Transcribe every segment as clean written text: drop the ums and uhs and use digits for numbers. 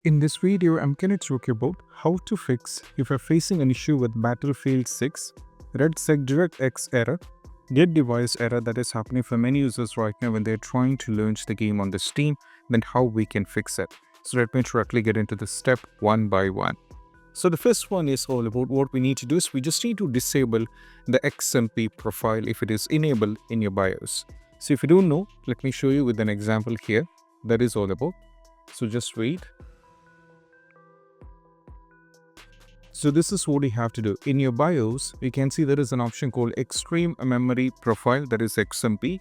In this video, I'm going to talk about how to fix if you're facing an issue with Battlefield 6, RedSec DirectX error, GetDevice error that is happening for many users right now when they're trying to launch the game on the Steam, then how we can fix it. So let me directly get into the step one by one. So the first one is all about what we need to do is we just need to disable the XMP profile if it is enabled in your BIOS. So if you don't know, let me show you with an example here. That is all about. So just wait. So this is what you have to do. In your BIOS, you can see there is an option called Extreme Memory Profile, that is XMP.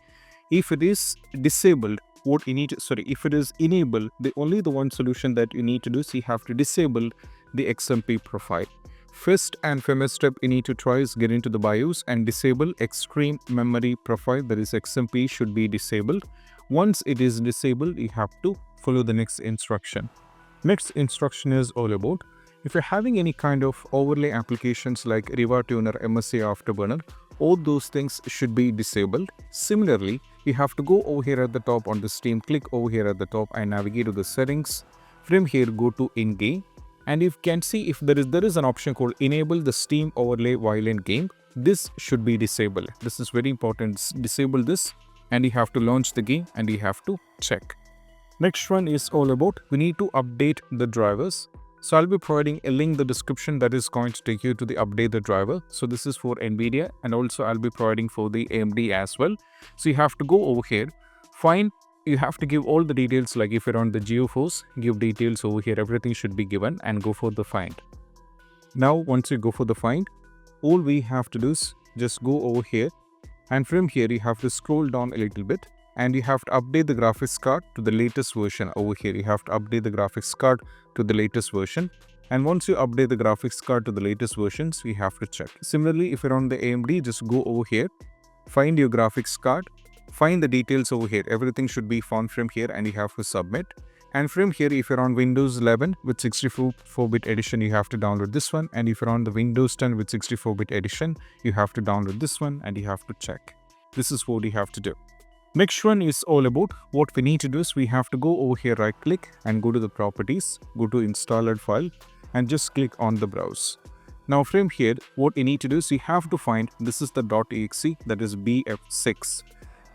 If it is disabled, if it is enabled, the one solution that you need to do is you have to disable the XMP profile. First and foremost step you need to try is get into the BIOS and disable Extreme Memory Profile, that is XMP should be disabled. Once it is disabled, you have to follow the next instruction. Next instruction is all about if you're having any kind of overlay applications like Riva Tuner, MSA Afterburner, all those things should be disabled. Similarly, you have to go over here at the top on the Steam, click over here at the top and navigate to the settings. From here, go to in-game, and you can see if there is an option called enable the Steam overlay while in game. This should be disabled. This is very important. Disable this and you have to launch the game and you have to check. Next one is all about we need to update the drivers. So I'll be providing a link in the description that is going to take you to the update the driver. So this is for NVIDIA and also I'll be providing for the AMD as well. So you have to go over here, you have to give all the details, like if you're on the GeoForce, give details over here, everything should be given and go for the find. Now once you go for the find, all we have to do is just go over here and from here you have to scroll down a little bit. And you have to update the graphics card to the latest version. Over here, you have to update the graphics card to the latest version. And once you update the graphics card to the latest versions, we have to check. Similarly, if you're on the AMD, just go over here, find your graphics card, find the details over here. Everything should be found from here and you have to submit. And from here, if you're on Windows 11 with 64-bit edition, you have to download this one. And if you're on the Windows 10 with 64-bit edition, you have to download this one and you have to check. This is what you have to do. Next one is all about what we need to do is we have to go over here, right click and go to the properties, go to installed file and just click on the browse. Now from here, what you need to do is you have to find, this is the .exe, that is BF6.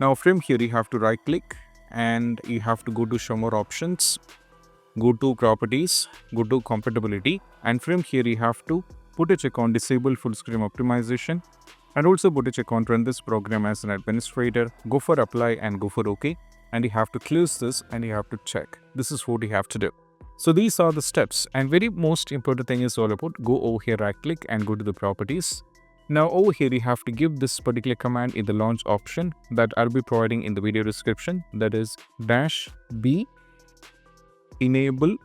Now from here you have to right click and you have to go to show more options, go to properties, go to compatibility, and from here you have to put a check on disable full screen optimization. And also put a check on run this program as an administrator, go for apply and go for OK. And you have to close this and you have to check. This is what you have to do. So these are the steps, and very most important thing is all about go over here, right click and go to the properties. Now over here you have to give this particular command in the launch option that I'll be providing in the video description, that is -b enable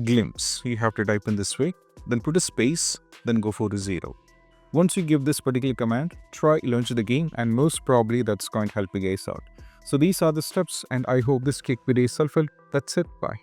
glimpse. You have to type in this way, then put a space, then go for the 0. Once you give this particular command, try launch the game and most probably that's going to help you guys out. So these are the steps and I hope this quick video is helpful. That's it. Bye.